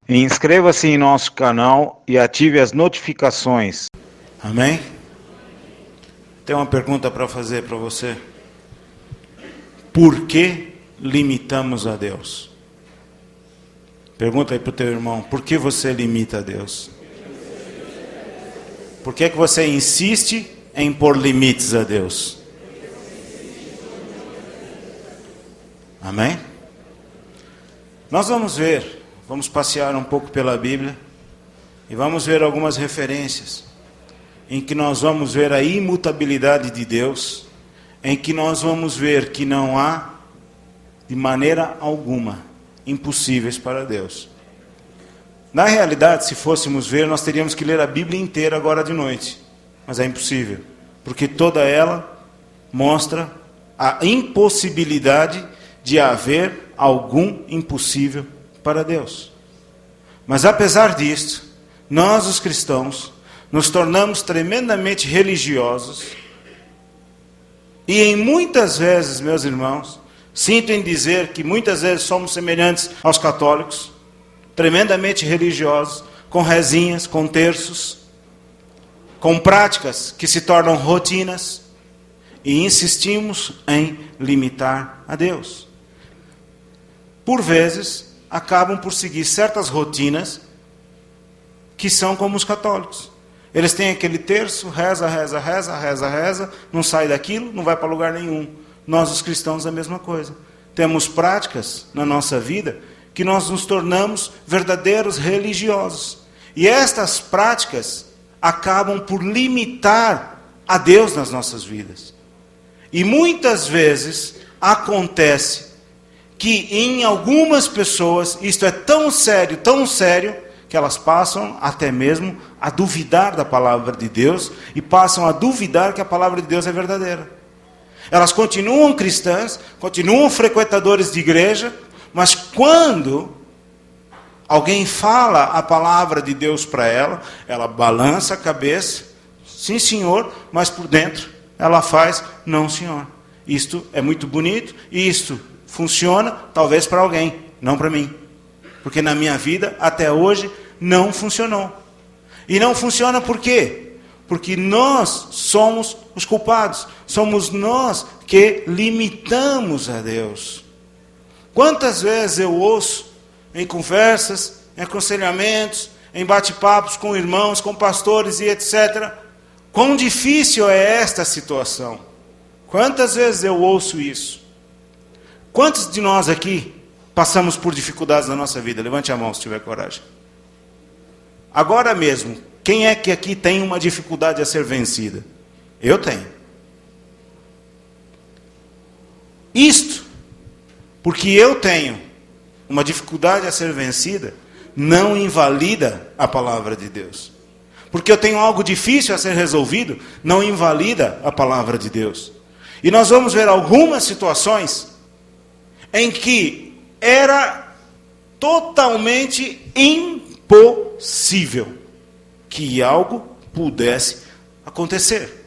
Inscreva-se em nosso canal e ative as notificações. Amém? Tem uma pergunta para fazer para você. Por que limitamos a Deus? Pergunta aí para o teu irmão. Por que você limita a Deus? Por que você insiste em pôr limites a Deus? Amém? Nós vamos passear um pouco pela Bíblia e vamos ver algumas referências em que nós vamos ver a imutabilidade de Deus, em que nós vamos ver que não há, de maneira alguma, impossíveis para Deus. Na realidade, se fôssemos ver, nós teríamos que ler a Bíblia inteira agora de noite, mas é impossível, porque toda ela mostra a impossibilidade de haver algum impossível para Deus. Mas apesar disto, nós os cristãos nos tornamos tremendamente religiosos e em muitas vezes, meus irmãos, sinto em dizer que muitas vezes somos semelhantes aos católicos, tremendamente religiosos, com rezinhas, com terços, com práticas que se tornam rotinas e insistimos em limitar a Deus. Por vezes, acabam por seguir certas rotinas que são como os católicos. Eles têm aquele terço, reza, não sai daquilo, não vai para lugar nenhum. Nós, os cristãos, a mesma coisa. Temos práticas na nossa vida que nós nos tornamos verdadeiros religiosos. E estas práticas acabam por limitar a Deus nas nossas vidas. E muitas vezes acontece que em algumas pessoas isto é tão sério, que elas passam até mesmo a duvidar da palavra de Deus e passam a duvidar que a palavra de Deus é verdadeira. Elas continuam cristãs, continuam frequentadores de igreja, mas quando alguém fala a palavra de Deus para ela, ela balança a cabeça, sim senhor, mas por dentro ela faz, não senhor. Isto é muito bonito, isto funciona talvez para alguém, não para mim. Porque na minha vida, até hoje, não funcionou. E não funciona por quê? Porque nós somos os culpados. Somos nós que limitamos a Deus. Quantas vezes eu ouço em conversas, em aconselhamentos, em bate-papos com irmãos, com pastores e etc. Quão difícil é esta situação. Quantas vezes eu ouço isso. Quantos de nós aqui passamos por dificuldades na nossa vida? Levante a mão se tiver coragem. Agora mesmo, quem é que aqui tem uma dificuldade a ser vencida? Eu tenho. Isto, porque eu tenho uma dificuldade a ser vencida, não invalida a palavra de Deus. Porque eu tenho algo difícil a ser resolvido, não invalida a palavra de Deus. E nós vamos ver algumas situações em que era totalmente impossível que algo pudesse acontecer.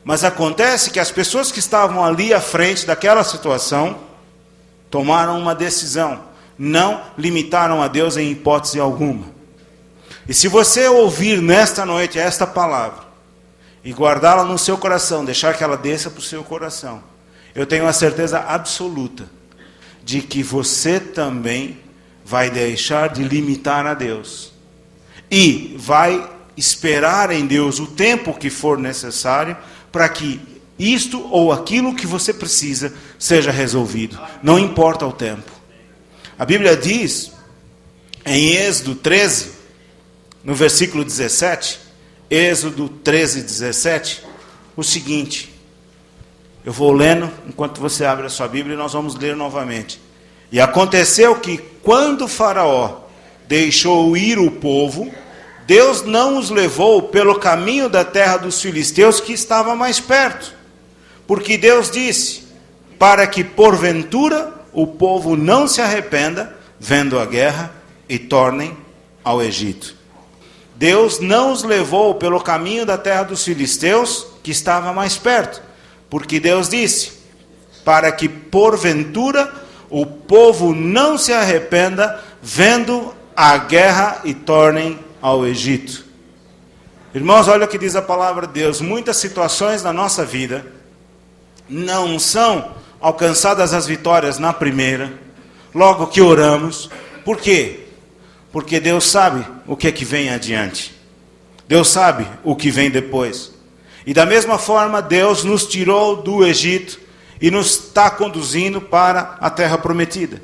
Mas acontece que as pessoas que estavam ali à frente daquela situação tomaram uma decisão, não limitaram a Deus em hipótese alguma. E se você ouvir nesta noite esta palavra e guardá-la no seu coração, deixar que ela desça para o seu coração, eu tenho a certeza absoluta de que você também vai deixar de limitar a Deus. E vai esperar em Deus o tempo que for necessário para que isto ou aquilo que você precisa seja resolvido. Não importa o tempo. A Bíblia diz, em Êxodo 13, no versículo 17, Êxodo 13, 17, o seguinte. Eu vou lendo enquanto você abre a sua Bíblia e nós vamos ler novamente. E aconteceu que quando Faraó deixou ir o povo, Deus não os levou pelo caminho da terra dos filisteus que estava mais perto. Porque Deus disse, para que porventura o povo não se arrependa, vendo a guerra, e tornem ao Egito. Deus não os levou pelo caminho da terra dos filisteus que estava mais perto. Porque Deus disse, para que porventura o povo não se arrependa, vendo a guerra e tornem ao Egito. Irmãos, olha o que diz a palavra de Deus. Muitas situações na nossa vida não são alcançadas as vitórias na primeira, logo que oramos. Por quê? Porque Deus sabe o que é que vem adiante. Deus sabe o que vem depois. E da mesma forma, Deus nos tirou do Egito e nos está conduzindo para a terra prometida.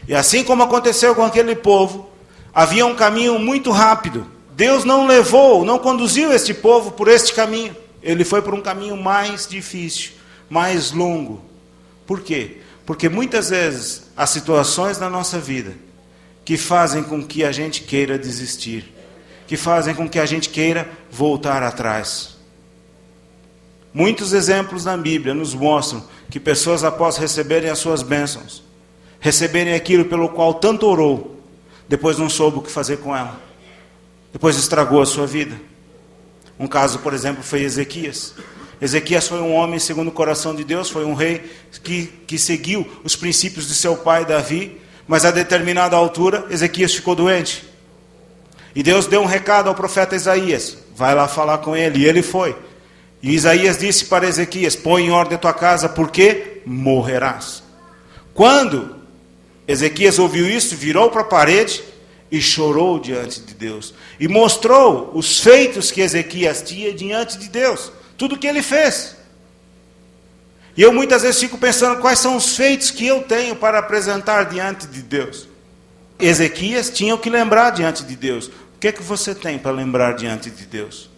E assim como aconteceu com aquele povo, havia um caminho muito rápido. Deus não levou, não conduziu este povo por este caminho. Ele foi por um caminho mais difícil, mais longo. Por quê? Porque muitas vezes há situações na nossa vida que fazem com que a gente queira desistir, que fazem com que a gente queira voltar atrás. Muitos exemplos na Bíblia nos mostram que pessoas, após receberem as suas bênçãos, receberem aquilo pelo qual tanto orou, depois não soube o que fazer com ela. Depois estragou a sua vida. Um caso, por exemplo, foi Ezequias. Ezequias foi um homem segundo o coração de Deus, foi um rei que seguiu os princípios de seu pai Davi, mas a determinada altura, Ezequias ficou doente. E Deus deu um recado ao profeta Isaías, vai lá falar com ele, e ele foi. E Isaías disse para Ezequias, põe em ordem a tua casa, porque morrerás. Quando Ezequias ouviu isso, virou para a parede e chorou diante de Deus. E mostrou os feitos que Ezequias tinha diante de Deus. Tudo que ele fez. E eu muitas vezes fico pensando, quais são os feitos que eu tenho para apresentar diante de Deus? Ezequias tinha o que lembrar diante de Deus. O que é que você tem para lembrar diante de Deus?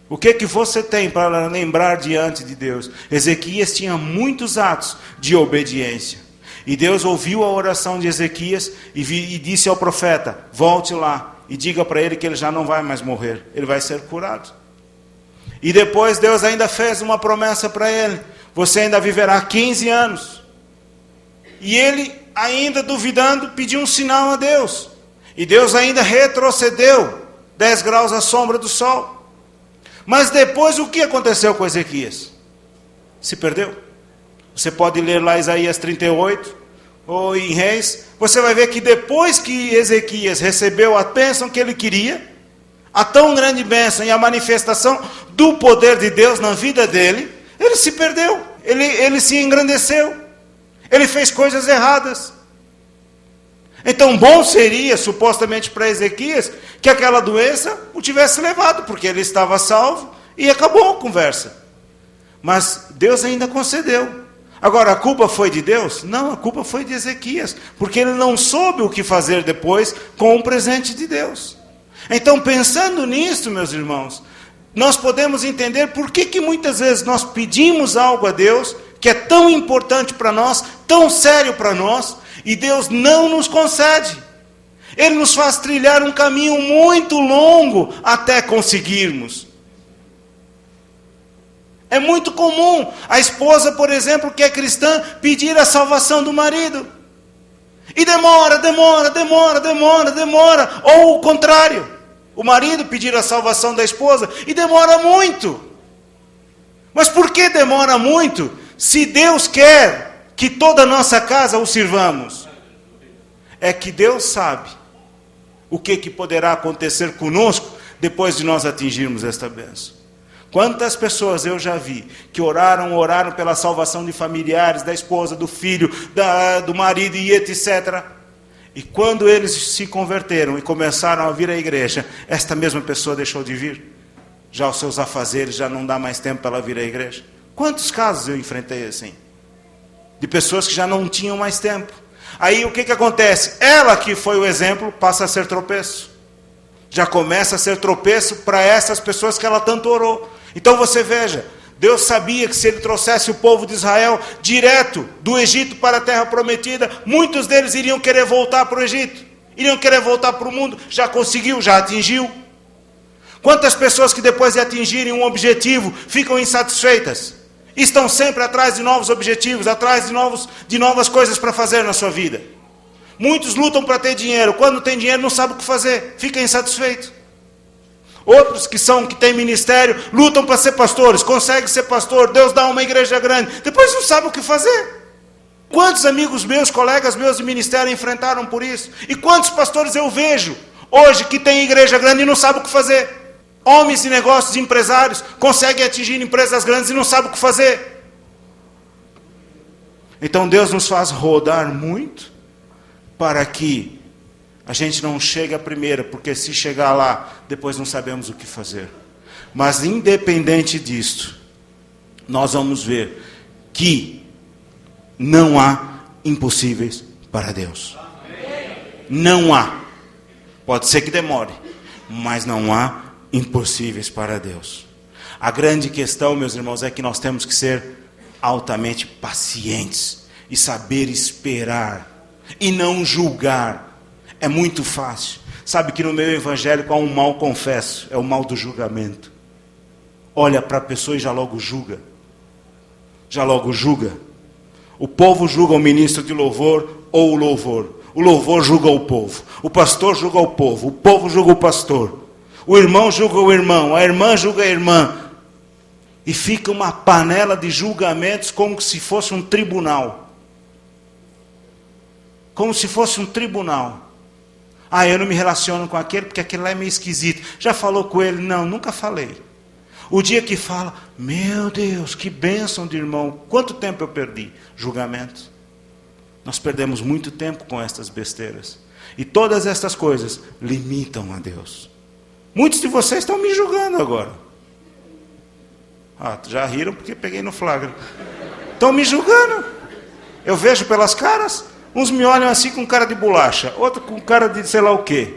O que é que você tem para lembrar diante de Deus? Ezequias tinha muitos atos de obediência. E Deus ouviu a oração de Ezequias e disse ao profeta, volte lá e diga para ele que ele já não vai mais morrer, ele vai ser curado. E depois Deus ainda fez uma promessa para ele, você ainda viverá 15 anos. E ele, ainda duvidando, pediu um sinal a Deus. E Deus ainda retrocedeu 10 graus à sombra do sol. Mas depois o que aconteceu com Ezequias? Se perdeu. Você pode ler lá Isaías 38, ou em Reis, você vai ver que depois que Ezequias recebeu a bênção que ele queria, a tão grande bênção e a manifestação do poder de Deus na vida dele, ele se perdeu, ele se engrandeceu, ele fez coisas erradas. Então bom seria, supostamente para Ezequias, que aquela doença o tivesse levado, porque ele estava salvo e acabou a conversa. Mas Deus ainda concedeu. Agora, a culpa foi de Deus? Não, a culpa foi de Ezequias, porque ele não soube o que fazer depois com o presente de Deus. Então, pensando nisso, meus irmãos, nós podemos entender por que muitas vezes nós pedimos algo a Deus, que é tão importante para nós, tão sério para nós, e Deus não nos concede. Ele nos faz trilhar um caminho muito longo até conseguirmos. É muito comum a esposa, por exemplo, que é cristã, pedir a salvação do marido. E demora. Ou o contrário, o marido pedir a salvação da esposa e demora muito. Mas por que demora muito? Se Deus quer que toda a nossa casa o sirvamos. É que Deus sabe o que poderá acontecer conosco depois de nós atingirmos esta bênção. Quantas pessoas eu já vi que oraram pela salvação de familiares, da esposa, do filho, do marido e etc. E quando eles se converteram e começaram a vir à igreja, esta mesma pessoa deixou de vir. Já os seus afazeres, já não dá mais tempo para ela vir à igreja. Quantos casos eu enfrentei assim? De pessoas que já não tinham mais tempo. Aí o que acontece? Ela que foi o exemplo, passa a ser tropeço. Já começa a ser tropeço para essas pessoas que ela tanto orou. Então você veja, Deus sabia que se ele trouxesse o povo de Israel direto do Egito para a terra prometida, muitos deles iriam querer voltar para o Egito, iriam querer voltar para o mundo. Já conseguiu, já atingiu. Quantas pessoas que depois de atingirem um objetivo ficam insatisfeitas? Estão sempre atrás de novos objetivos, atrás de novas coisas para fazer na sua vida. Muitos lutam para ter dinheiro, quando tem dinheiro não sabe o que fazer, fica insatisfeito. Outros que têm ministério, lutam para ser pastores, conseguem ser pastor, Deus dá uma igreja grande, depois não sabe o que fazer. Quantos amigos meus, colegas meus de ministério enfrentaram por isso? E quantos pastores eu vejo hoje que tem igreja grande e não sabe o que fazer? Homens de negócios, empresários, conseguem atingir empresas grandes e não sabem o que fazer. Então Deus nos faz rodar muito para que a gente não chegue à primeira, porque se chegar lá, depois não sabemos o que fazer. Mas independente disto, nós vamos ver que não há impossíveis para Deus. Não há. Pode ser que demore, mas não há impossíveis para Deus. A grande questão, meus irmãos, é que nós temos que ser altamente pacientes e saber esperar e não julgar. É muito fácil. Sabe que no meio evangélico há um mal, confesso, é o mal do julgamento. Olha para a pessoa e já logo julga. Já logo julga. O povo julga o ministro de louvor ou o louvor. O louvor julga o povo. O pastor julga o povo julga o pastor. O irmão julga o irmão, a irmã julga a irmã. E fica uma panela de julgamentos como se fosse um tribunal. Como se fosse um tribunal. Ah, eu não me relaciono com aquele porque aquele lá é meio esquisito. Já falou com ele? Não, nunca falei. O dia que fala, meu Deus, que bênção de irmão. Quanto tempo eu perdi? Julgamento. Nós perdemos muito tempo com estas besteiras. E todas estas coisas limitam a Deus. Muitos de vocês estão me julgando agora. Ah, já riram porque peguei no flagra. Estão me julgando. Eu vejo pelas caras. Uns me olham assim com cara de bolacha, outro com cara de sei lá o quê.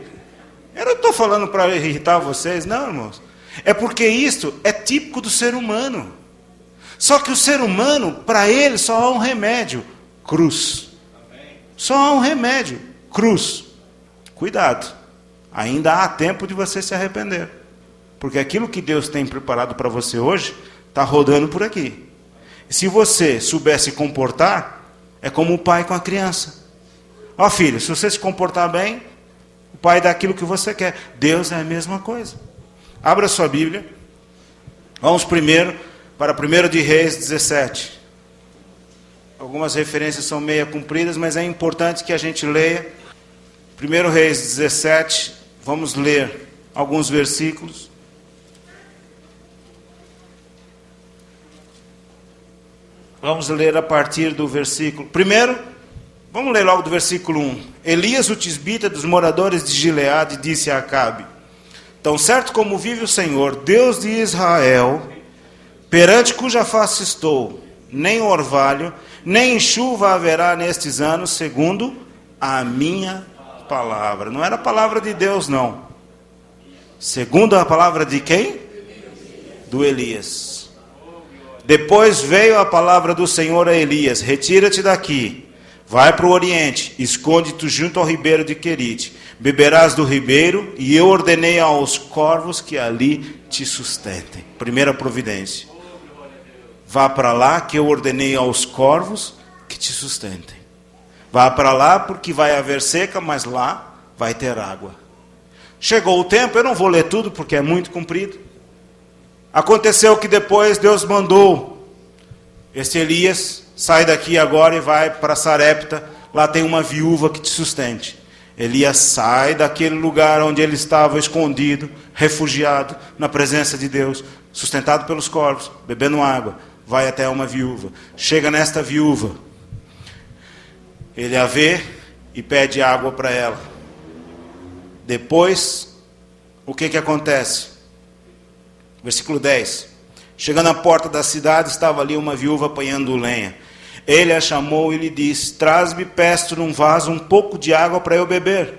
Eu não estou falando para irritar vocês, não, irmãos. É porque isto é típico do ser humano. Só que o ser humano, para ele, só há um remédio: cruz. Só há um remédio: cruz. Cuidado, ainda há tempo de você se arrepender. Porque aquilo que Deus tem preparado para você hoje, está rodando por aqui. E se você souber se comportar, é como o pai com a criança. Ó filho, se você se comportar bem, o pai dá aquilo que você quer. Deus é a mesma coisa. Abra sua Bíblia. Vamos primeiro para 1 de Reis 17. Algumas referências são meia compridas, mas é importante que a gente leia. 1 Reis 17, vamos ler alguns versículos. Vamos ler a partir do versículo... Primeiro, vamos ler logo do versículo 1. Elias, o tisbita dos moradores de Gileade, disse a Acabe: tão certo como vive o Senhor, Deus de Israel, perante cuja face estou, nem orvalho, nem chuva haverá nestes anos, segundo a minha palavra. Não era a palavra de Deus, não. Segundo a palavra de quem? Do Elias. Depois veio a palavra do Senhor a Elias: retira-te daqui, vai para o oriente, esconde-te junto ao ribeiro de Querite, beberás do ribeiro, e eu ordenei aos corvos que ali te sustentem. Primeira providência. Vá para lá, que eu ordenei aos corvos que te sustentem. Vá para lá, porque vai haver seca, mas lá vai ter água. Chegou o tempo, eu não vou ler tudo, porque é muito comprido. Aconteceu que depois Deus mandou este Elias: sai daqui agora e vai para Sarepta, lá tem uma viúva que te sustente. Elias sai daquele lugar onde ele estava escondido, refugiado, na presença de Deus, sustentado pelos corvos, bebendo água, vai até uma viúva. Chega nesta viúva, ele a vê e pede água para ela. Depois, o que acontece? Versículo 10. Chegando à porta da cidade, estava ali uma viúva apanhando lenha. Ele a chamou e lhe disse: traz-me, peço num vaso um pouco de água para eu beber.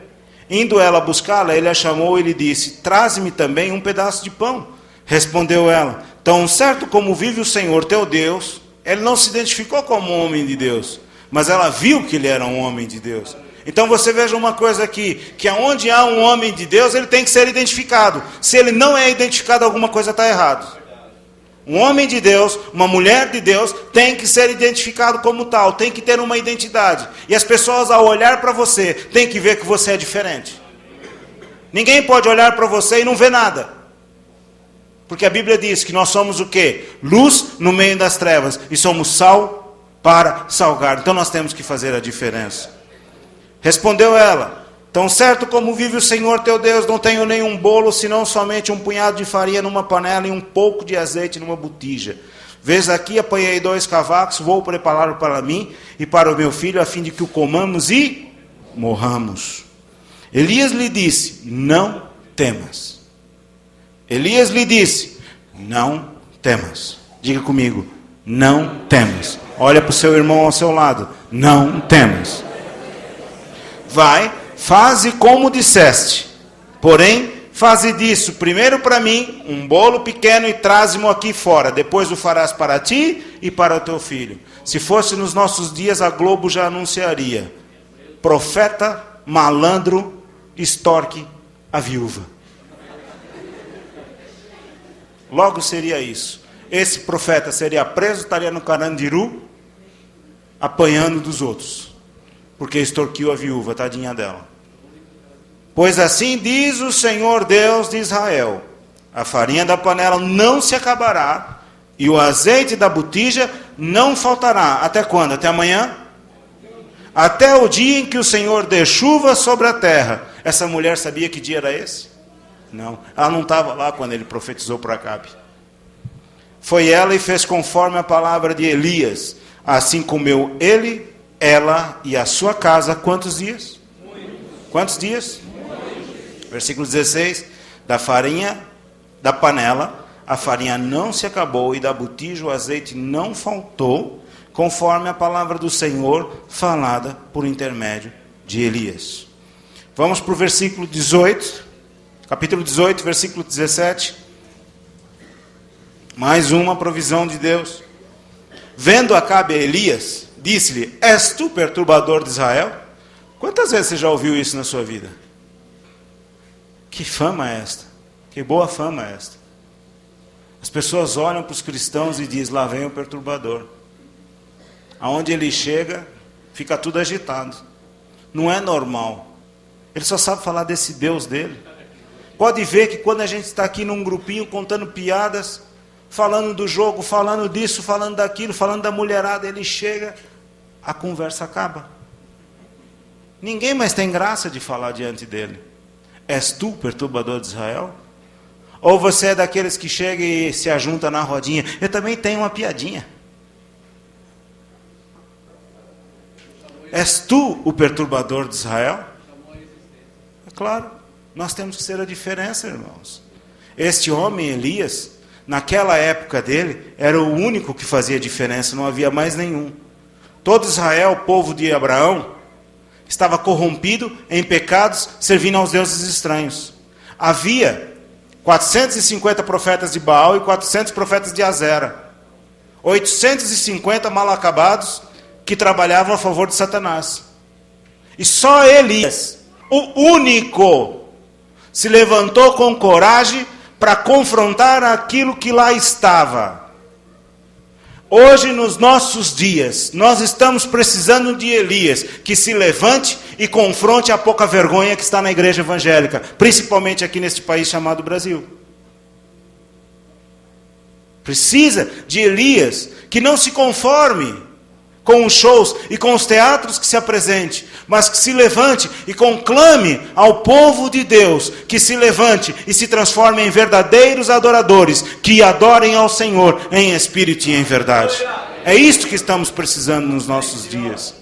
Indo ela buscá-la, ele a chamou e lhe disse: traze-me também um pedaço de pão. Respondeu ela: tão certo como vive o Senhor teu Deus. Ele não se identificou como um homem de Deus, mas ela viu que ele era um homem de Deus. Então você veja uma coisa aqui, que aonde há um homem de Deus, ele tem que ser identificado. Se ele não é identificado, alguma coisa está errada. Um homem de Deus, uma mulher de Deus, tem que ser identificado como tal, tem que ter uma identidade. E as pessoas, ao olhar para você, tem que ver que você é diferente. Ninguém pode olhar para você e não ver nada. Porque a Bíblia diz que nós somos o quê? Luz no meio das trevas. E somos sal para salgar. Então nós temos que fazer a diferença. Respondeu ela: tão certo como vive o Senhor teu Deus, não tenho nenhum bolo, senão somente um punhado de farinha numa panela e um pouco de azeite numa botija. Vês aqui, apanhei 2 cavacos, vou prepará-lo para mim e para o meu filho, a fim de que o comamos e morramos. Elias lhe disse: não temas. Elias lhe disse: não temas. Diga comigo: não temas. Olha para o seu irmão ao seu lado: não temas. Vai, faze como disseste, porém, faze disso, primeiro para mim, um bolo pequeno e traze-mo aqui fora, depois o farás para ti e para o teu filho. Se fosse nos nossos dias, a Globo já anunciaria: profeta malandro extorque a viúva. Logo seria isso. Esse profeta seria preso, estaria no Carandiru, apanhando dos outros, porque extorquiu a viúva, tadinha dela. Pois assim diz o Senhor Deus de Israel: a farinha da panela não se acabará, e o azeite da botija não faltará. Até quando? Até amanhã? Até o dia em que o Senhor dê chuva sobre a terra. Essa mulher sabia que dia era esse? Não, ela não estava lá quando ele profetizou para Acabe. Foi ela e fez conforme a palavra de Elias. Assim comeu ele, ela e a sua casa, quantos dias? Quantos dias? Versículo 16, da farinha da panela, a farinha não se acabou, e da botija o azeite não faltou, conforme a palavra do Senhor falada por intermédio de Elias. Vamos para o versículo 18, capítulo 18, versículo 17. Mais uma provisão de Deus. Vendo Acabe a Elias, disse-lhe: és tu perturbador de Israel? Quantas vezes você já ouviu isso na sua vida? Que fama é esta? Que boa fama é esta? As pessoas olham para os cristãos e dizem: lá vem o perturbador. Aonde ele chega, fica tudo agitado. Não é normal. Ele só sabe falar desse Deus dele. Pode ver que quando a gente está aqui num grupinho contando piadas, falando do jogo, falando disso, falando daquilo, falando da mulherada, ele chega, a conversa acaba. Ninguém mais tem graça de falar diante dele. És tu, perturbador de Israel? Ou você é daqueles que chega e se ajunta na rodinha? Eu também tenho uma piadinha. És tu o perturbador de Israel? É claro, nós temos que ser a diferença, irmãos. Este homem, Elias, naquela época dele, era o único que fazia diferença, não havia mais nenhum. Todo Israel, o povo de Abraão, estava corrompido em pecados, servindo aos deuses estranhos. Havia 450 profetas de Baal e 400 profetas de Azera. 850 mal acabados que trabalhavam a favor de Satanás. E só Elias, o único, se levantou com coragem para confrontar aquilo que lá estava. Hoje, nos nossos dias, nós estamos precisando de Elias, que se levante e confronte a pouca vergonha que está na igreja evangélica, principalmente aqui neste país chamado Brasil. Precisa de Elias, que não se conforme com os shows e com os teatros que se apresente, mas que se levante e conclame ao povo de Deus, que se levante e se transforme em verdadeiros adoradores, que adorem ao Senhor em espírito e em verdade. É isto que estamos precisando nos nossos dias.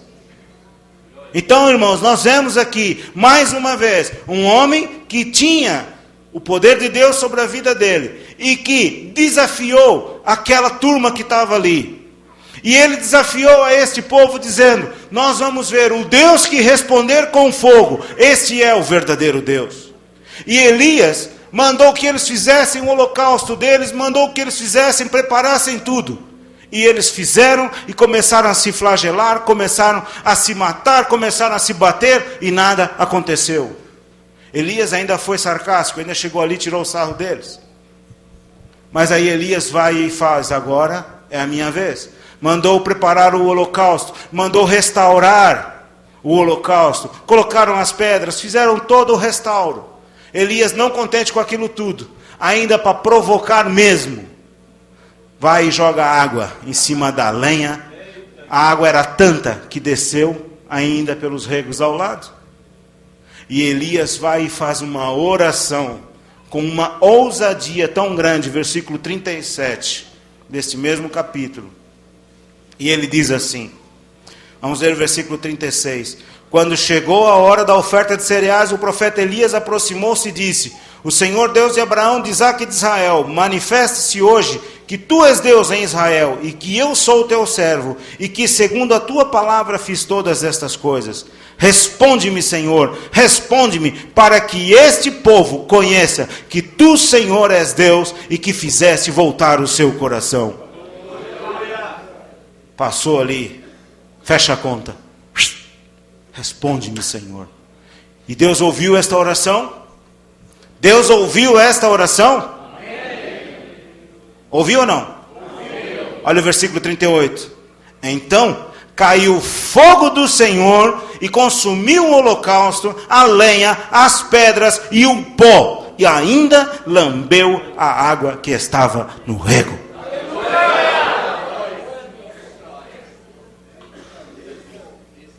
Então, irmãos, nós vemos aqui, mais uma vez, um homem que tinha o poder de Deus sobre a vida dele, e que desafiou aquela turma que estava ali. E ele desafiou a este povo dizendo: nós vamos ver o Deus que responder com fogo, este é o verdadeiro Deus. E Elias mandou que eles fizessem o holocausto deles, mandou que eles fizessem, preparassem tudo. E eles fizeram e começaram a se flagelar, começaram a se matar, começaram a se bater e nada aconteceu. Elias ainda foi sarcástico, ainda chegou ali e tirou o sarro deles. Mas aí Elias vai e faz: agora é a minha vez. Mandou preparar o holocausto, mandou restaurar o holocausto, colocaram as pedras, fizeram todo o restauro. Elias, não contente com aquilo tudo, ainda para provocar mesmo, vai e joga água em cima da lenha A água era tanta que desceu ainda pelos regos ao lado. E Elias vai e faz uma oração com uma ousadia tão grande, versículo 37 deste mesmo capítulo. E ele diz assim, vamos ver o versículo 36. Quando chegou a hora da oferta de cereais, o profeta Elias aproximou-se e disse: o Senhor Deus de Abraão, de Isaque e de Israel, manifeste-se hoje que tu és Deus em Israel, e que eu sou o teu servo, e que segundo a tua palavra fiz todas estas coisas. Responde-me, Senhor, responde-me, para que este povo conheça que tu, Senhor, és Deus, e que fizeste voltar o seu coração. Passou ali, fecha a conta. Responde-me, Senhor. E Deus ouviu esta oração? Deus ouviu esta oração? Ouviu ou não? Ouviu. Olha o versículo 38. Então caiu fogo do Senhor e consumiu o holocausto, a lenha, as pedras e o pó. E ainda lambeu a água que estava no rego.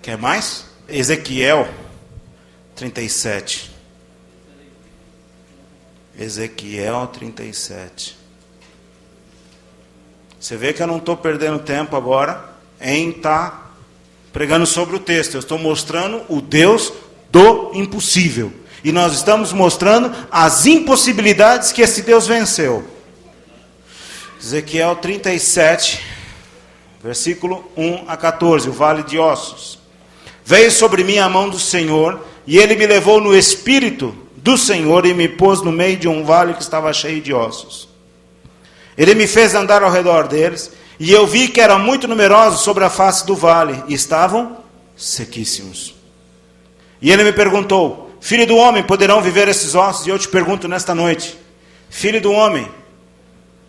Quer mais? Ezequiel 37. Ezequiel 37. Você vê que eu não estou perdendo tempo agora em estar pregando sobre o texto. Eu estou mostrando o Deus do impossível. E nós estamos mostrando as impossibilidades que esse Deus venceu. Ezequiel 37, versículo 1 a 14, o vale de ossos. Veio sobre mim a mão do Senhor, e ele me levou no espírito do Senhor e me pôs no meio de um vale que estava cheio de ossos. Ele me fez andar ao redor deles, e eu vi que eram muito numerosos sobre a face do vale, e estavam sequíssimos. E ele me perguntou: filho do homem, poderão viver esses ossos? E eu te pergunto nesta noite, filho do homem,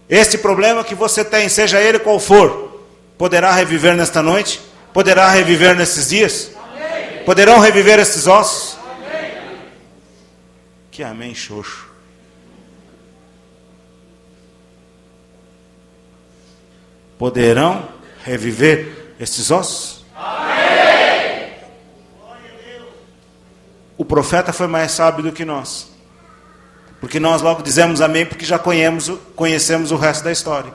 este problema que você tem, seja ele qual for, poderá reviver nesta noite? Poderá reviver nesses dias? Amém. Poderão reviver esses ossos? Amém. Que amém, xoxo. Poderão reviver esses ossos? Amém. O profeta foi mais sábio do que nós. Porque nós logo dizemos amém, porque já conhecemos o resto da história.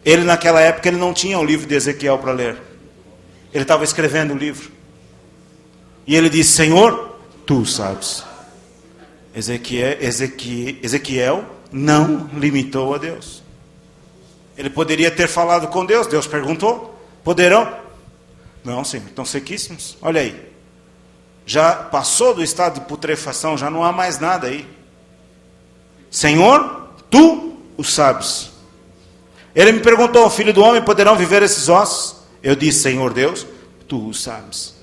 Ele naquela época ele não tinha o livro de Ezequiel para ler. Ele estava escrevendo o livro. E ele disse: Senhor, tu sabes. Ezequiel não limitou a Deus. Ele poderia ter falado com Deus. Deus perguntou: poderão? Não, Senhor, estão sequíssimos. Olha aí. Já passou do estado de putrefação, já não há mais nada aí. Senhor, tu o sabes. Ele me perguntou: filho do homem, poderão viver esses ossos? Eu disse: Senhor Deus, tu o sabes.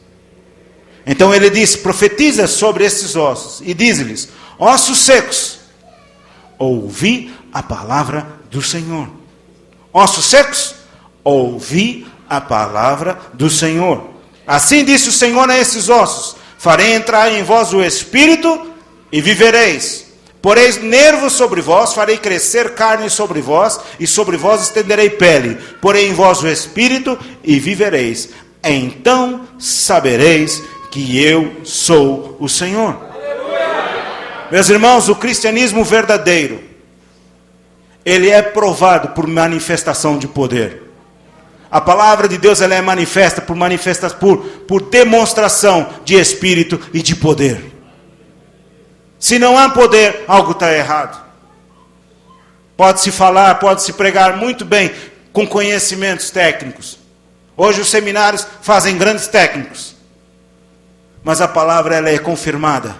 Então ele disse: profetiza sobre esses ossos e diz-lhes: ossos secos, ouvi a palavra do Senhor. Ossos secos, ouvi a palavra do Senhor. Assim disse o Senhor a esses ossos: farei entrar em vós o Espírito e vivereis. Poreis nervos sobre vós, farei crescer carne sobre vós, e sobre vós estenderei pele. Porei em vós o Espírito e vivereis. Então sabereis que eu sou o Senhor. Aleluia. Meus irmãos, o cristianismo verdadeiro, ele é provado por manifestação de poder. A palavra de Deus ela é manifesta por demonstração de Espírito e de poder. Se não há poder, algo está errado. Pode-se falar, pode-se pregar muito bem com conhecimentos técnicos. Hoje os seminários fazem grandes técnicos. Mas a palavra ela é confirmada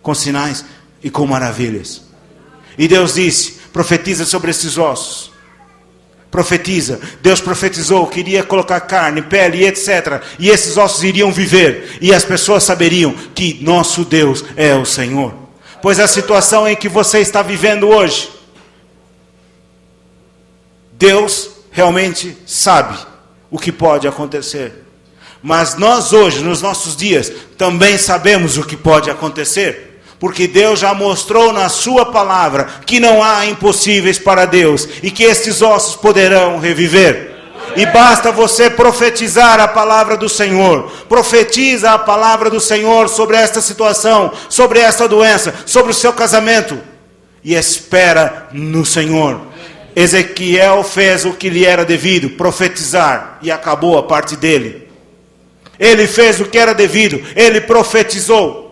com sinais e com maravilhas. E Deus disse: profetiza sobre esses ossos. Profetiza. Deus profetizou que iria colocar carne, pele e etc. E esses ossos iriam viver. E as pessoas saberiam que nosso Deus é o Senhor. Pois a situação em que você está vivendo hoje, Deus realmente sabe o que pode acontecer. Mas nós hoje, nos nossos dias, também sabemos o que pode acontecer. Porque Deus já mostrou na sua palavra que não há impossíveis para Deus. E que estes ossos poderão reviver. E basta você profetizar a palavra do Senhor. Profetiza a palavra do Senhor sobre esta situação, sobre esta doença, sobre o seu casamento. E espera no Senhor. Ezequiel fez o que lhe era devido, profetizar, e acabou a parte dele. Ele fez o que era devido, ele profetizou.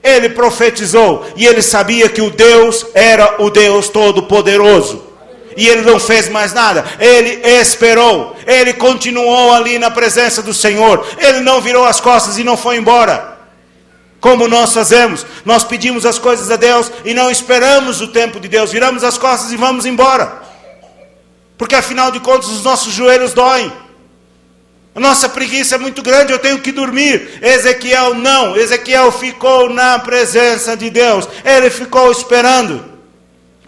Ele profetizou, e ele sabia que o Deus era o Deus Todo-Poderoso. E ele não fez mais nada, ele esperou, ele continuou ali na presença do Senhor. Ele não virou as costas e não foi embora. Como nós fazemos, nós pedimos as coisas a Deus e não esperamos o tempo de Deus, viramos as costas e vamos embora. Porque afinal de contas os nossos joelhos doem. A nossa preguiça é muito grande, eu tenho que dormir. Ezequiel não, Ezequiel ficou na presença de Deus, ele ficou esperando.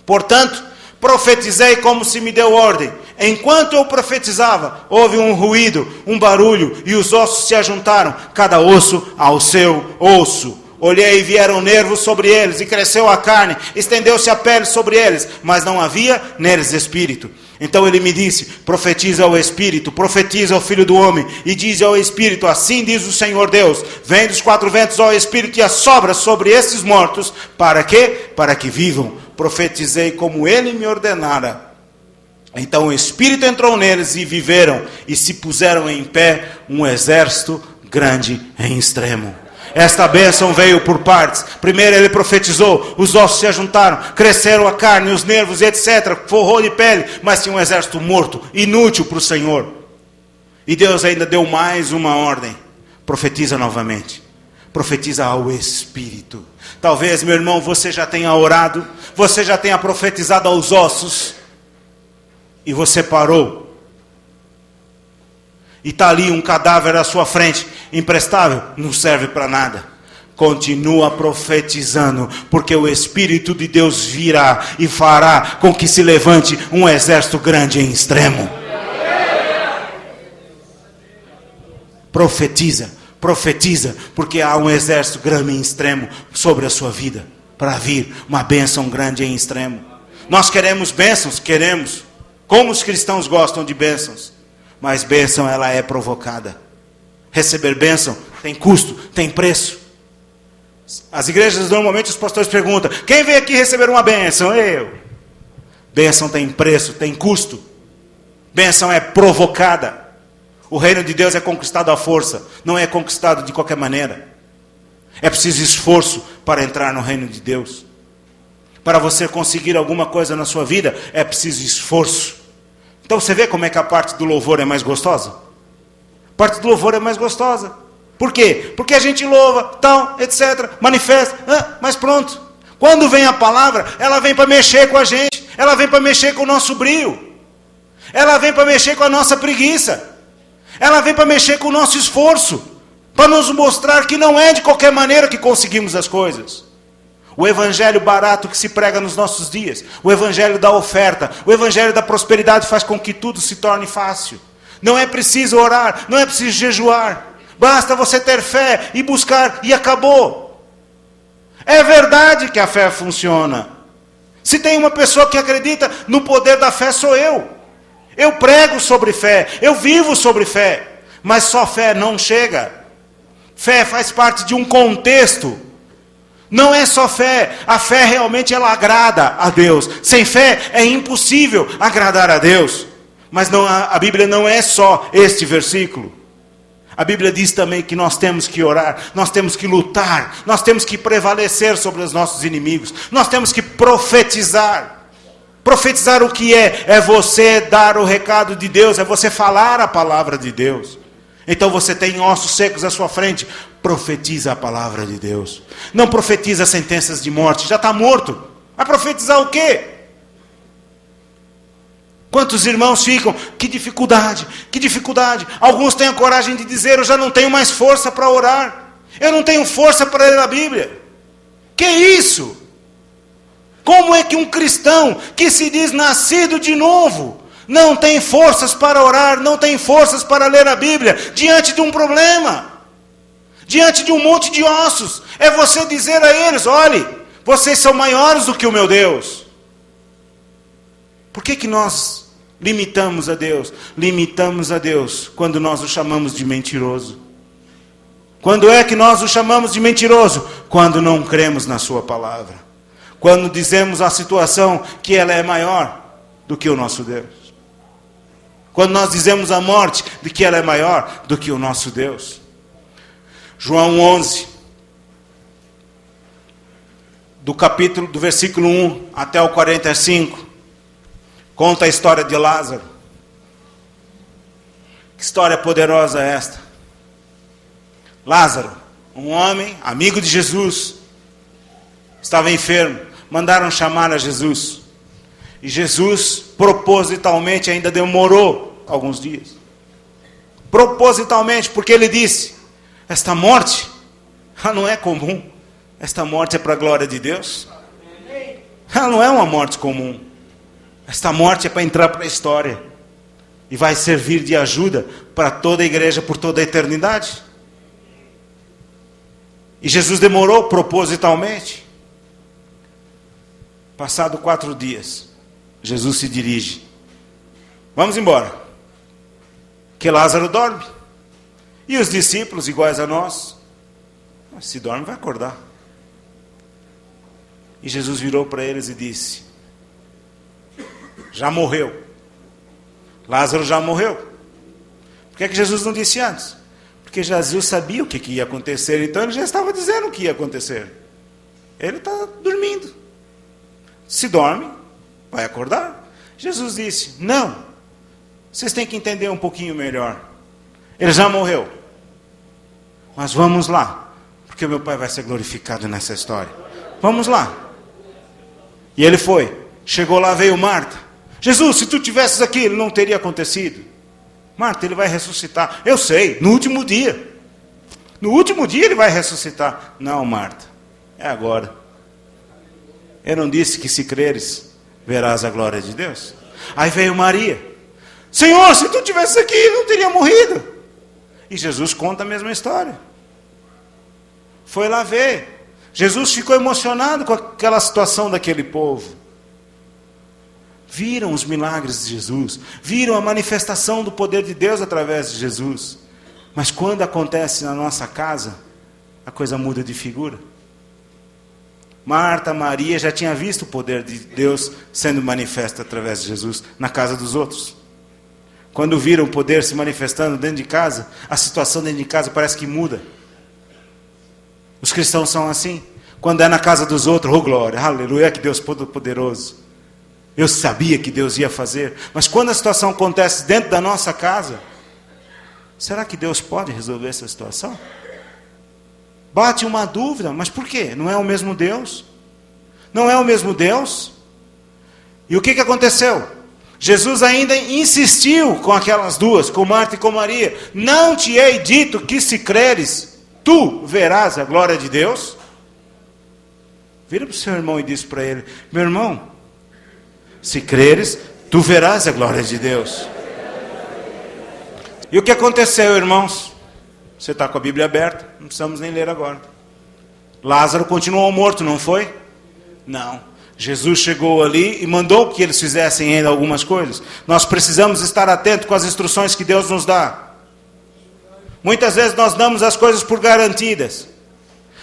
Portanto, profetizei como se me deu ordem. Enquanto eu profetizava, houve um ruído, um barulho, e os ossos se ajuntaram, cada osso ao seu osso. Olhei e vieram nervos sobre eles, e cresceu a carne, estendeu-se a pele sobre eles, mas não havia neles espírito. Então ele me disse, profetiza ao Espírito, profetiza ao Filho do Homem, e diz ao Espírito, assim diz o Senhor Deus, vem dos quatro ventos ao Espírito e assopra sobre esses mortos, para quê? Para que vivam. Profetizei como ele me ordenara. Então o Espírito entrou neles e viveram, e se puseram em pé um exército grande em extremo. Esta bênção veio por partes. Primeiro ele profetizou, os ossos se ajuntaram, cresceram a carne, os nervos, etc. Forrou de pele, mas tinha um exército morto, inútil para o Senhor. E Deus ainda deu mais uma ordem. Profetiza novamente. Profetiza ao Espírito. Talvez, meu irmão, você já tenha orado, você já tenha profetizado aos ossos, e você parou. E está ali um cadáver à sua frente, imprestável, não serve para nada. Continua profetizando, porque o Espírito de Deus virá e fará com que se levante um exército grande em extremo. Profetiza, profetiza, porque há um exército grande em extremo sobre a sua vida, para vir uma bênção grande em extremo. Nós queremos bênçãos, queremos. Como os cristãos gostam de bênçãos. Mas bênção ela é provocada. Receber bênção tem custo, tem preço. As igrejas normalmente os pastores perguntam, quem veio aqui receber uma bênção? Eu. Bênção tem preço, tem custo. Bênção é provocada. O reino de Deus é conquistado à força, não é conquistado de qualquer maneira. É preciso esforço para entrar no reino de Deus. Para você conseguir alguma coisa na sua vida, é preciso esforço. Então você vê como é que a parte do louvor é mais gostosa? A parte do louvor é mais gostosa. Por quê? Porque a gente louva, tal, etc. Manifesta, mas pronto. Quando vem a palavra, ela vem para mexer com a gente. Ela vem para mexer com o nosso brio. Ela vem para mexer com a nossa preguiça. Ela vem para mexer com o nosso esforço. Para nos mostrar que não é de qualquer maneira que conseguimos as coisas. O evangelho barato que se prega nos nossos dias, o evangelho da oferta, o evangelho da prosperidade faz com que tudo se torne fácil. Não é preciso orar, não é preciso jejuar. Basta você ter fé e buscar e acabou. É verdade que a fé funciona. Se tem uma pessoa que acredita no poder da fé, sou eu. Eu prego sobre fé, eu vivo sobre fé. Mas só fé não chega. Fé faz parte de um contexto. Não é só fé, a fé realmente ela agrada a Deus. Sem fé é impossível agradar a Deus. Mas não, a Bíblia não é só este versículo. A Bíblia diz também que nós temos que orar, nós temos que lutar, nós temos que prevalecer sobre os nossos inimigos, nós temos que profetizar. Profetizar o que é? É você dar o recado de Deus, é você falar a palavra de Deus. Então você tem ossos secos à sua frente, profetiza a palavra de Deus. Não profetiza sentenças de morte, já está morto. Vai profetizar o quê? Quantos irmãos ficam, que dificuldade, que dificuldade. Alguns têm a coragem de dizer, eu já não tenho mais força para orar. Eu não tenho força para ler a Bíblia. Que isso? Como é que um cristão que se diz nascido de novo não tem forças para orar, não tem forças para ler a Bíblia, diante de um problema, diante de um monte de ossos? É você dizer a eles, olhe, vocês são maiores do que o meu Deus. Por que nós Limitamos a Deus quando nós o chamamos de mentiroso. Quando é que nós o chamamos de mentiroso? Quando não cremos na sua palavra. Quando dizemos a situação que ela é maior do que o nosso Deus. Quando nós dizemos a morte de que ela é maior do que o nosso Deus. João 11, do versículo 1 até o 45, conta a história de Lázaro. Que história poderosa é esta? Lázaro, um homem, amigo de Jesus, estava enfermo. Mandaram chamar a Jesus. E Jesus, propositalmente, ainda demorou alguns dias. Propositalmente, porque ele disse, esta morte, ela não é comum. Esta morte é para a glória de Deus. Ela não é uma morte comum. Esta morte é para entrar para a história. E vai servir de ajuda para toda a igreja por toda a eternidade. E Jesus demorou propositalmente. Passado 4 dias, Jesus se dirige. Vamos embora. Que Lázaro dorme. E os discípulos, iguais a nós, se dorme, vai acordar. E Jesus virou para eles e disse, já morreu. Lázaro já morreu. Por que Jesus não disse antes? Porque Jesus sabia o que ia acontecer, então ele já estava dizendo o que ia acontecer. Ele está dormindo. Se dorme, vai acordar. Jesus disse, não, vocês têm que entender um pouquinho melhor. Ele já morreu. Mas vamos lá, porque o meu Pai vai ser glorificado nessa história. Vamos lá. E ele foi. Chegou lá, veio Marta. Jesus, se tu tivesses aqui, ele não teria acontecido. Marta, ele vai ressuscitar. Eu sei, no último dia. No último dia ele vai ressuscitar. Não, Marta, é agora. Eu não disse que se creres, verás a glória de Deus? Aí veio Maria. Senhor, se tu tivesses aqui, ele não teria morrido. E Jesus conta a mesma história. Foi lá ver. Jesus ficou emocionado com aquela situação daquele povo. Viram os milagres de Jesus, viram a manifestação do poder de Deus através de Jesus. Mas quando acontece na nossa casa, a coisa muda de figura. Marta, Maria já tinha visto o poder de Deus sendo manifesto através de Jesus na casa dos outros. Quando viram o poder se manifestando dentro de casa, a situação dentro de casa parece que muda. Os cristãos são assim. Quando é na casa dos outros, oh glória, aleluia, que Deus poderoso. Eu sabia que Deus ia fazer. Mas quando a situação acontece dentro da nossa casa, será que Deus pode resolver essa situação? Bate uma dúvida, mas por quê? Não é o mesmo Deus? Não é o mesmo Deus? E o que aconteceu? Jesus ainda insistiu com aquelas duas, com Marta e com Maria. Não te hei dito que se creres, tu verás a glória de Deus? Vira para o seu irmão e diz para ele, meu irmão, se creres, tu verás a glória de Deus. E o que aconteceu, irmãos? Você está com a Bíblia aberta, não precisamos nem ler agora. Lázaro continuou morto, não foi? Não. Jesus chegou ali e mandou que eles fizessem ainda algumas coisas. Nós precisamos estar atentos com as instruções que Deus nos dá. Muitas vezes nós damos as coisas por garantidas.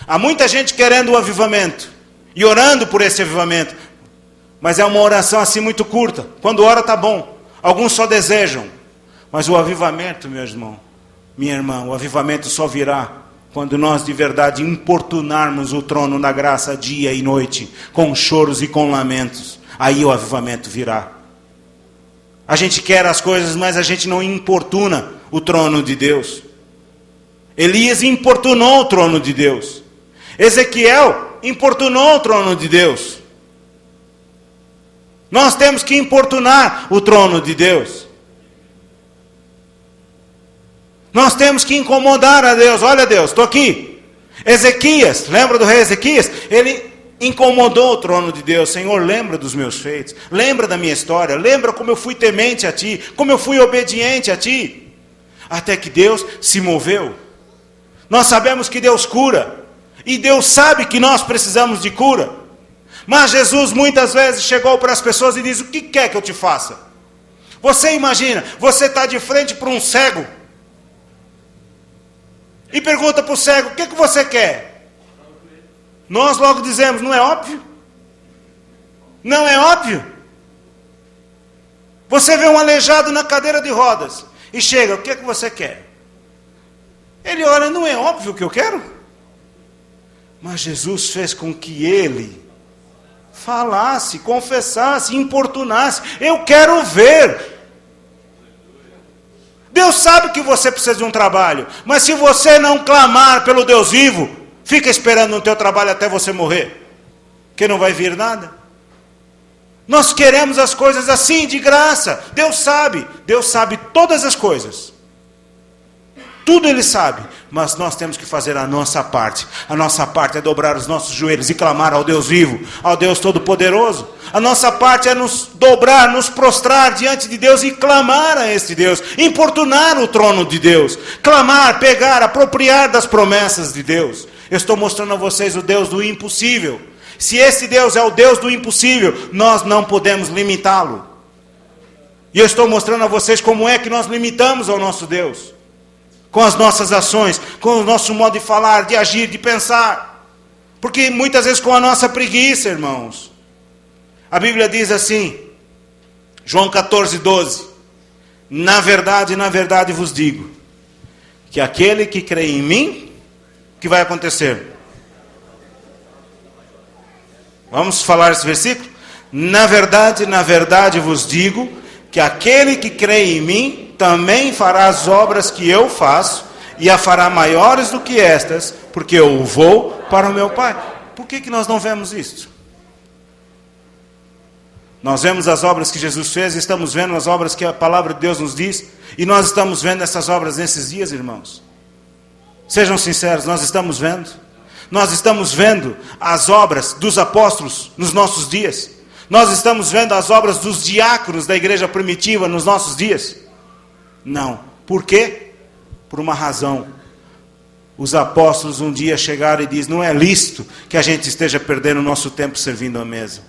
Há muita gente querendo o avivamento e orando por esse avivamento. Mas é uma oração assim muito curta. Quando ora está bom. Alguns só desejam. Mas o avivamento, meu irmão, minha irmã, o avivamento só virá quando nós de verdade importunarmos o trono da graça dia e noite, com choros e com lamentos. Aí o avivamento virá. A gente quer as coisas, mas a gente não importuna o trono de Deus. Elias importunou o trono de Deus. Ezequiel importunou o trono de Deus. Nós temos que importunar o trono de Deus. Nós temos que incomodar a Deus. Olha Deus, estou aqui. Ezequias, lembra do rei Ezequias? Ele incomodou o trono de Deus. Senhor, lembra dos meus feitos. Lembra da minha história. Lembra como eu fui temente a Ti. Como eu fui obediente a Ti. Até que Deus se moveu. Nós sabemos que Deus cura. E Deus sabe que nós precisamos de cura. Mas Jesus muitas vezes chegou para as pessoas e diz, o que quer que eu te faça? Você imagina, você está de frente para um cego e pergunta para o cego: o que você quer? Nós logo dizemos: não é óbvio? Não é óbvio? Você vê um aleijado na cadeira de rodas e chega: o que você quer? Ele olha: não é óbvio o que eu quero? Mas Jesus fez com que ele falasse, confessasse, importunasse: eu quero ver. Deus sabe que você precisa de um trabalho, mas se você não clamar pelo Deus vivo, fica esperando no teu trabalho até você morrer, que não vai vir nada. Nós queremos as coisas assim, de graça. Deus sabe todas as coisas. Tudo Ele sabe, mas nós temos que fazer a nossa parte. A nossa parte é dobrar os nossos joelhos e clamar ao Deus vivo, ao Deus Todo-Poderoso. A nossa parte é nos dobrar, nos prostrar diante de Deus e clamar a este Deus, importunar o trono de Deus, clamar, pegar, apropriar das promessas de Deus. Eu estou mostrando a vocês o Deus do impossível. Se esse Deus é o Deus do impossível, nós não podemos limitá-lo. E eu estou mostrando a vocês como é que nós limitamos ao nosso Deus. Com as nossas ações, com o nosso modo de falar, de agir, de pensar. Porque muitas vezes com a nossa preguiça, irmãos. A Bíblia diz assim, João 14:12. Na verdade vos digo, que aquele que crê em mim, o que vai acontecer? Vamos falar esse versículo? Na verdade vos digo, que aquele que crê em mim, também fará as obras que eu faço, e a fará maiores do que estas, porque eu vou para o meu Pai. Por que nós não vemos isto? Nós vemos as obras que Jesus fez, estamos vendo as obras que a palavra de Deus nos diz, e nós estamos vendo essas obras nesses dias, irmãos. Sejam sinceros, nós estamos vendo. Nós estamos vendo as obras dos apóstolos nos nossos dias. Nós estamos vendo as obras dos diáconos da igreja primitiva nos nossos dias. Não. Por quê? Por uma razão. Os apóstolos um dia chegaram e disseram: não é lícito que a gente esteja perdendo o nosso tempo servindo à mesa.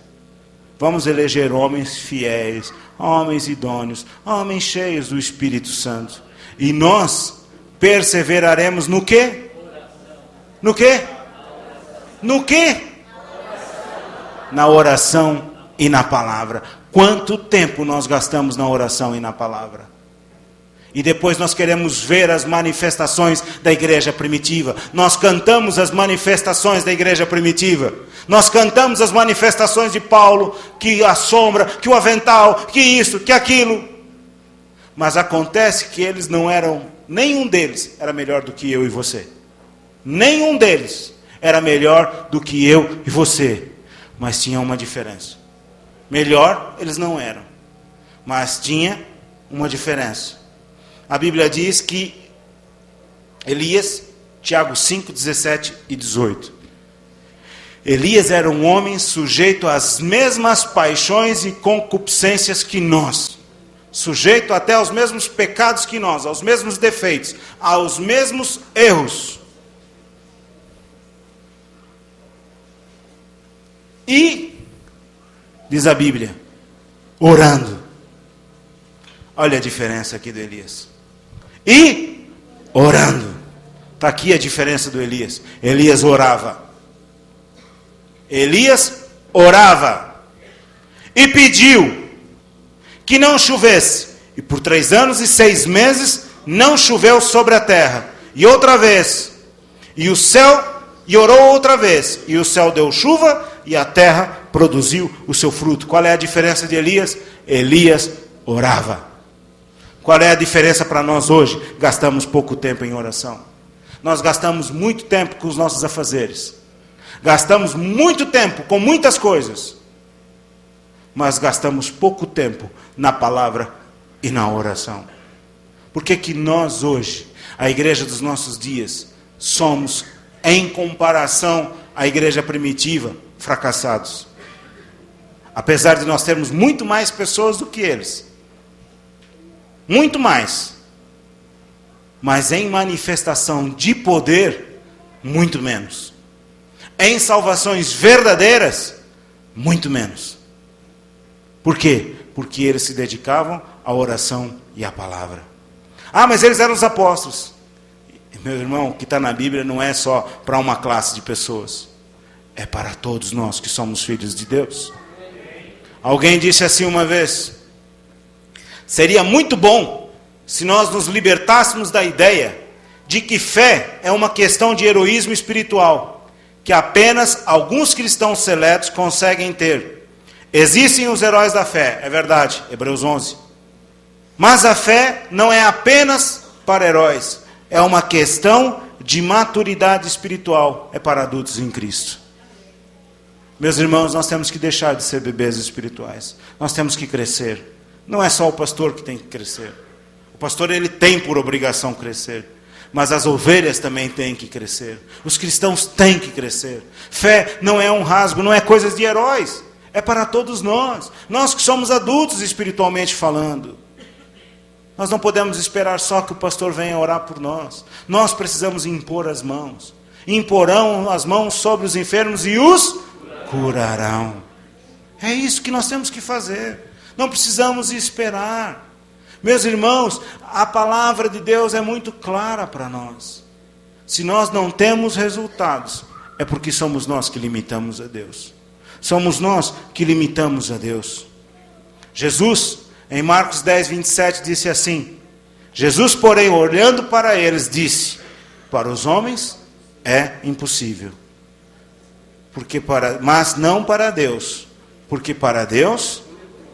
Vamos eleger homens fiéis, homens idôneos, homens cheios do Espírito Santo. E nós perseveraremos no quê? No quê? No quê? Na oração e na palavra. Quanto tempo nós gastamos na oração e na palavra? E depois nós queremos ver as manifestações da igreja primitiva. Nós cantamos as manifestações da igreja primitiva. Nós cantamos as manifestações de Paulo, que a sombra, que o avental, que isso, que aquilo. Mas acontece que eles não eram, nenhum deles era melhor do que eu e você. Nenhum deles era melhor do que eu e você. Mas tinha uma diferença. Melhor eles não eram, mas tinha uma diferença. A Bíblia diz que Elias, Tiago 5, 17 e 18. Elias era um homem sujeito às mesmas paixões e concupiscências que nós. Sujeito até aos mesmos pecados que nós, aos mesmos defeitos, aos mesmos erros. E, diz a Bíblia, orando. Olha a diferença aqui do Elias. E orando. Está aqui a diferença do Elias. Elias orava. Elias orava. E pediu que não chovesse. E por 3 anos e 6 meses não choveu sobre a terra. E outra vez. E orou outra vez. E o céu deu chuva e a terra produziu o seu fruto. Qual é a diferença de Elias? Elias orava. Qual é a diferença para nós hoje? Gastamos pouco tempo em oração. Nós gastamos muito tempo com os nossos afazeres. Gastamos muito tempo com muitas coisas. Mas gastamos pouco tempo na palavra e na oração. Por que nós hoje, a igreja dos nossos dias, somos, em comparação à igreja primitiva, fracassados? Apesar de nós termos muito mais pessoas do que eles. Muito mais. Mas em manifestação de poder, muito menos. Em salvações verdadeiras, muito menos. Por quê? Porque eles se dedicavam a oração e a palavra. Ah, mas eles eram os apóstolos. Meu irmão, o que está na Bíblia não é só para uma classe de pessoas. É para todos nós que somos filhos de Deus. Alguém disse assim uma vez: seria muito bom se nós nos libertássemos da ideia de que fé é uma questão de heroísmo espiritual, que apenas alguns cristãos seletos conseguem ter. Existem os heróis da fé, é verdade, Hebreus 11. Mas a fé não é apenas para heróis, é uma questão de maturidade espiritual, é para adultos em Cristo. Meus irmãos, nós temos que deixar de ser bebês espirituais. Nós temos que crescer. Não é só o pastor que tem que crescer. O pastor, ele tem por obrigação crescer. Mas as ovelhas também têm que crescer. Os cristãos têm que crescer. Fé não é um rasgo, não é coisas de heróis. É para todos nós. Nós que somos adultos espiritualmente falando. Nós não podemos esperar só que o pastor venha orar por nós. Nós precisamos impor as mãos. Imporão as mãos sobre os enfermos e os curarão. É isso que nós temos que fazer. Não precisamos esperar. Meus irmãos, a palavra de Deus é muito clara para nós. Se nós não temos resultados, é porque somos nós que limitamos a Deus. Somos nós que limitamos a Deus. Jesus, em Marcos 10, 27, disse assim: Jesus, porém, olhando para eles, disse: para os homens é impossível, mas não para Deus, porque para Deus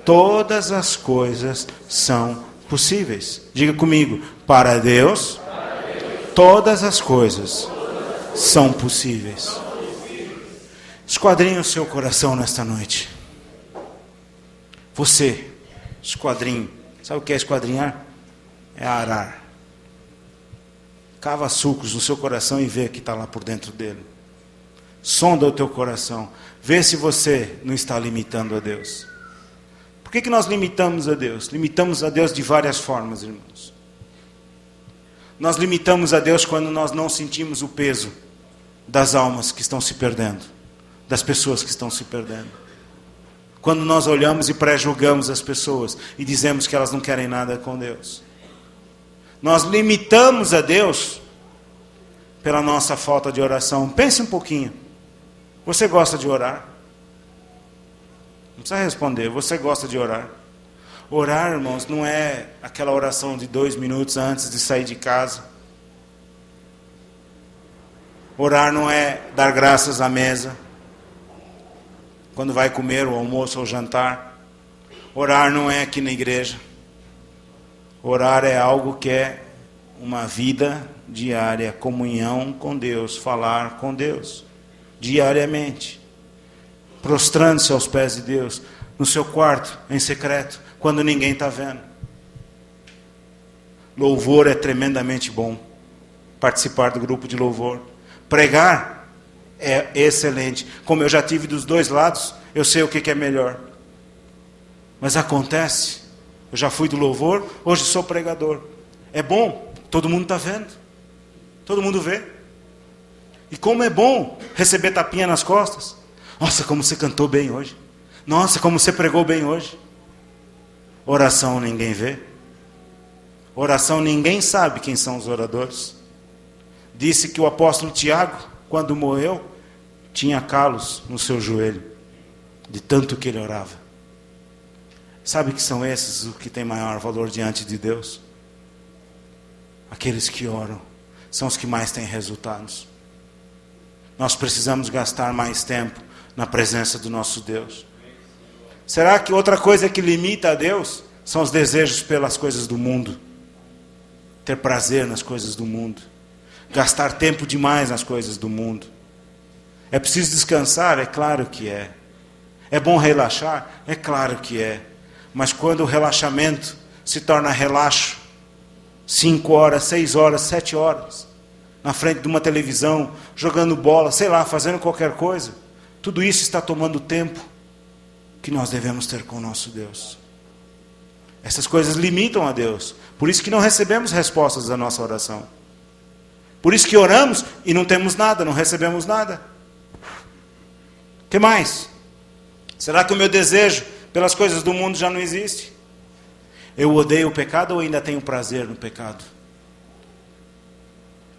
todas as coisas são possíveis. Diga comigo: para Deus todas as coisas são possíveis. Esquadrinhe o seu coração nesta noite. Você, esquadrinhe. Sabe o que é esquadrinhar? É arar. Cava sulcos no seu coração e vê o que está lá por dentro dele. Sonda o teu coração. Vê se você não está limitando a Deus. Por que nós limitamos a Deus? Limitamos a Deus de várias formas, irmãos. Nós limitamos a Deus quando nós não sentimos o peso das almas que estão se perdendo, das pessoas que estão se perdendo. Quando nós olhamos e pré-julgamos as pessoas e dizemos que elas não querem nada com Deus. Nós limitamos a Deus pela nossa falta de oração. Pense um pouquinho. Você gosta de orar? Não precisa responder. Você gosta de orar? Orar, irmãos, não é aquela oração de 2 minutos antes de sair de casa. Orar não é dar graças à mesa, quando vai comer o almoço ou o jantar. Orar não é aqui na igreja. Orar é algo que é uma vida diária, comunhão com Deus, falar com Deus, diariamente. Prostrando-se aos pés de Deus, no seu quarto, em secreto, quando ninguém está vendo. Louvor é tremendamente bom. Participar do grupo de louvor. Pregar é excelente. Como eu já tive dos dois lados, eu sei o que é melhor. Mas acontece, eu já fui do louvor, hoje sou pregador. É bom, todo mundo está vendo. Todo mundo vê. E como é bom receber tapinha nas costas. Nossa, como você cantou bem hoje. Nossa, como você pregou bem hoje. Oração ninguém vê. Oração ninguém sabe quem são os oradores. Disse que o apóstolo Tiago, quando morreu, tinha calos no seu joelho, de tanto que ele orava. Sabe que são esses os que têm maior valor diante de Deus? Aqueles que oram são os que mais têm resultados. Nós precisamos gastar mais tempo na presença do nosso Deus. Será que outra coisa que limita a Deus são os desejos pelas coisas do mundo? Ter prazer nas coisas do mundo. Gastar tempo demais nas coisas do mundo. É preciso descansar? É claro que é. É bom relaxar? É claro que é. Mas quando o relaxamento se torna relaxo, 5 horas, 6 horas, 7 horas, na frente de uma televisão, jogando bola, sei lá, fazendo qualquer coisa, tudo isso está tomando tempo que nós devemos ter com o nosso Deus. Essas coisas limitam a Deus. Por isso que não recebemos respostas da nossa oração. Por isso que oramos e não temos nada, não recebemos nada. O que mais? Será que o meu desejo pelas coisas do mundo já não existe? Eu odeio o pecado ou ainda tenho prazer no pecado?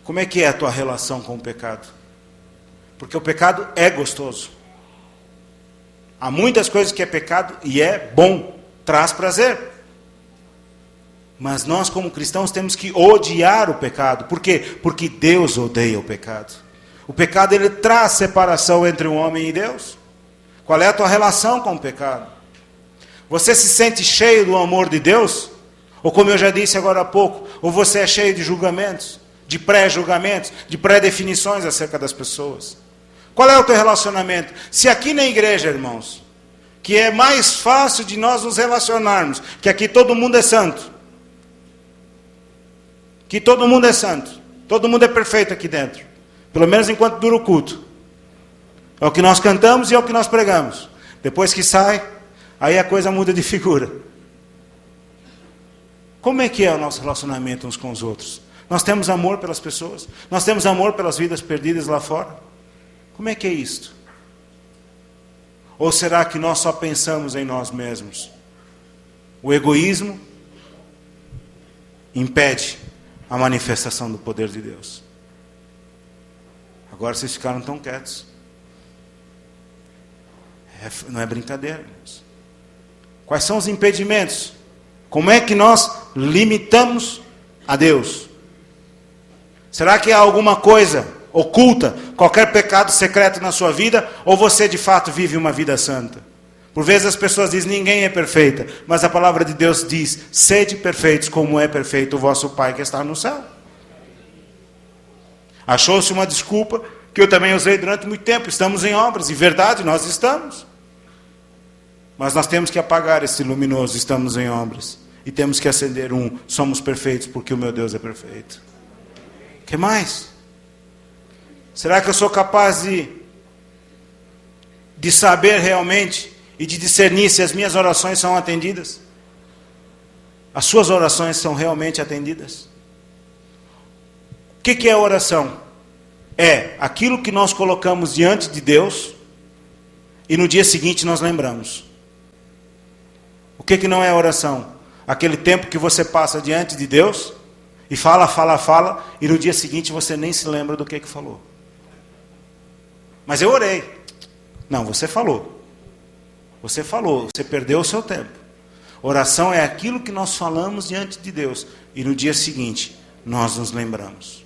Como é que é a tua relação com o pecado? Porque o pecado é gostoso. Há muitas coisas que é pecado e é bom, traz prazer. Mas nós como cristãos temos que odiar o pecado. Por quê? Porque Deus odeia o pecado. O pecado, ele traz separação entre o homem e Deus. Qual é a tua relação com o pecado? Você se sente cheio do amor de Deus? Ou como eu já disse agora há pouco, ou você é cheio de julgamentos, de pré-julgamentos, de pré-definições acerca das pessoas? Qual é o teu relacionamento? Se aqui na igreja, irmãos, que é mais fácil de nós nos relacionarmos, que aqui todo mundo é santo, que todo mundo é santo, todo mundo é perfeito aqui dentro, pelo menos enquanto dura o culto. É o que nós cantamos e é o que nós pregamos. Depois que sai, aí a coisa muda de figura. Como é que é o nosso relacionamento uns com os outros? Nós temos amor pelas pessoas? Nós temos amor pelas vidas perdidas lá fora? Como é que é isto? Ou será que nós só pensamos em nós mesmos? O egoísmo impede a manifestação do poder de Deus. Agora vocês ficaram tão quietos. Não é brincadeira, irmãos. Quais são os impedimentos? Como é que nós limitamos a Deus? Será que há alguma coisa oculta, qualquer pecado secreto na sua vida, ou você de fato vive uma vida santa? Por vezes as pessoas dizem, ninguém é perfeita, mas a palavra de Deus diz, sede perfeitos como é perfeito o vosso Pai que está no céu. Achou-se uma desculpa, que eu também usei durante muito tempo, estamos em obras, e verdade, nós estamos. Mas nós temos que apagar esse luminoso, estamos em obras, e temos que acender somos perfeitos porque o meu Deus é perfeito. O que mais? Será que eu sou capaz de saber realmente e de discernir se as minhas orações são atendidas? As suas orações são realmente atendidas? O que é oração? É aquilo que nós colocamos diante de Deus e no dia seguinte nós lembramos. O que não é oração? Aquele tempo que você passa diante de Deus e fala, e no dia seguinte você nem se lembra do que falou. Mas eu orei. Não, você falou. Você falou, você perdeu o seu tempo. Oração é aquilo que nós falamos diante de Deus e no dia seguinte nós nos lembramos.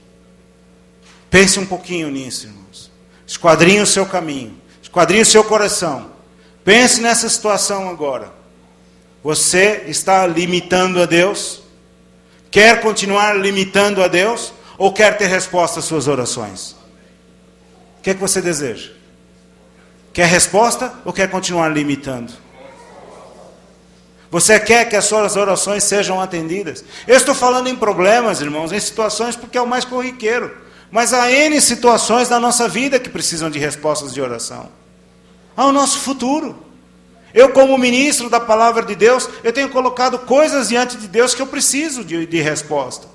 Pense um pouquinho nisso, irmãos. Esquadrinhe o seu caminho, esquadrinhe o seu coração. Pense nessa situação agora. Você está limitando a Deus? Quer continuar limitando a Deus? Ou quer ter resposta às suas orações? O que é que você deseja? Quer resposta ou quer continuar limitando? Você quer que as suas orações sejam atendidas? Eu estou falando em problemas, irmãos, em situações porque é o mais corriqueiro. Mas há N situações da nossa vida que precisam de respostas de oração. Há o nosso futuro. Eu, como ministro da palavra de Deus, eu tenho colocado coisas diante de Deus que eu preciso de resposta.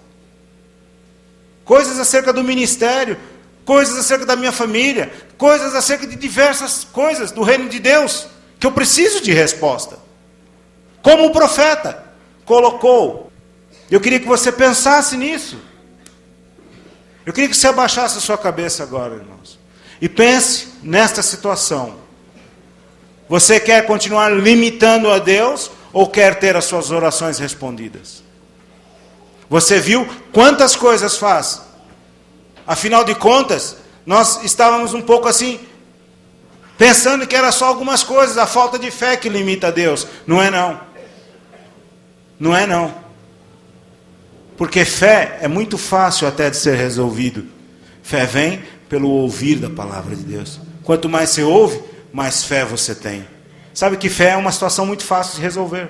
Coisas acerca do ministério, coisas acerca da minha família, coisas acerca de diversas coisas do reino de Deus, que eu preciso de resposta. Como o profeta colocou. Eu queria que você pensasse nisso. Eu queria que você abaixasse a sua cabeça agora, irmãos. E pense nesta situação. Você quer continuar limitando a Deus ou quer ter as suas orações respondidas? Você viu quantas coisas faz? Afinal de contas, nós estávamos um pouco assim, pensando que era só algumas coisas, a falta de fé que limita a Deus. Não é não. Não é não. Porque fé é muito fácil até de ser resolvido. Fé vem pelo ouvir da palavra de Deus. Quanto mais você ouve, mais fé você tem. Sabe que fé é uma situação muito fácil de resolver.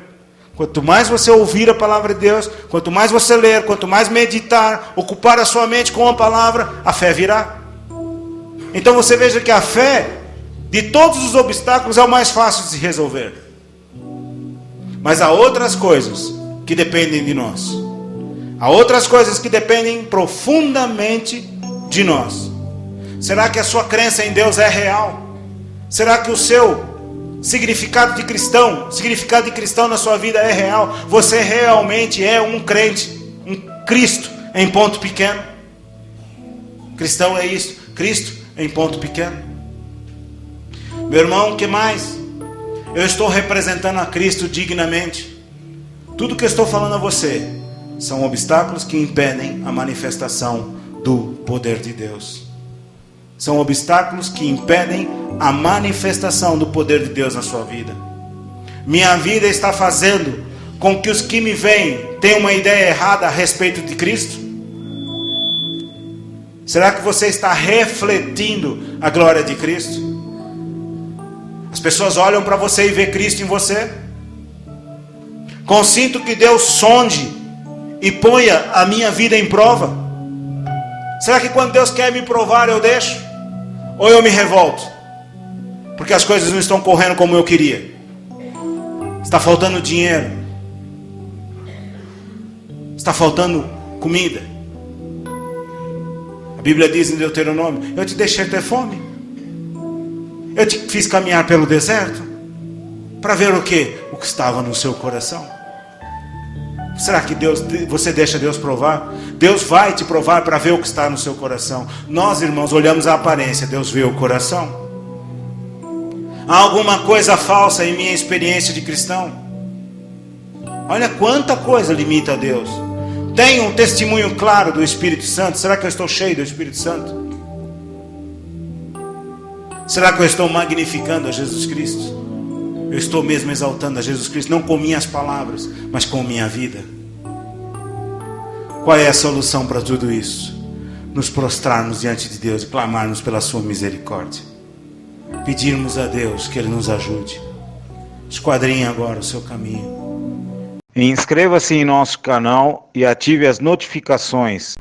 Quanto mais você ouvir a palavra de Deus, quanto mais você ler, quanto mais meditar, ocupar a sua mente com a palavra, a fé virá. Então você veja que a fé, de todos os obstáculos, é o mais fácil de se resolver. Mas há outras coisas que dependem de nós. Há outras coisas que dependem profundamente de nós. Será que a sua crença em Deus é real? Será que o seu Significado de cristão na sua vida é real. Você realmente é um crente, um Cristo em ponto pequeno. Cristão é isso, Cristo em ponto pequeno. Meu irmão, o que mais? Eu estou representando a Cristo dignamente. Tudo que eu estou falando a você são obstáculos que impedem a manifestação do poder de Deus. São obstáculos que impedem a manifestação do poder de Deus na sua vida. Minha vida está fazendo com que os que me veem tenham uma ideia errada a respeito de Cristo? Será que você está refletindo a glória de Cristo? As pessoas olham para você e vê Cristo em você? Consinto que Deus sonde e ponha a minha vida em prova. Será que quando Deus quer me provar eu deixo? Ou eu me revolto? Porque as coisas não estão correndo como eu queria. Está faltando dinheiro. Está faltando comida. A Bíblia diz em Deuteronômio: eu te deixei ter fome. Eu te fiz caminhar pelo deserto. Para ver o quê? O que estava no seu coração. Será que você deixa Deus provar? Deus vai te provar para ver o que está no seu coração. Nós, irmãos, olhamos a aparência, Deus vê o coração. Há alguma coisa falsa em minha experiência de cristão? Olha quanta coisa limita a Deus. Tenho um testemunho claro do Espírito Santo. Será que eu estou cheio do Espírito Santo? Será que eu estou magnificando a Jesus Cristo? Eu estou mesmo exaltando a Jesus Cristo, não com minhas palavras, mas com minha vida. Qual é a solução para tudo isso? Nos prostrarmos diante de Deus e clamarmos pela sua misericórdia. Pedirmos a Deus que Ele nos ajude. Esquadrinhe agora o seu caminho. Inscreva-se em nosso canal e ative as notificações.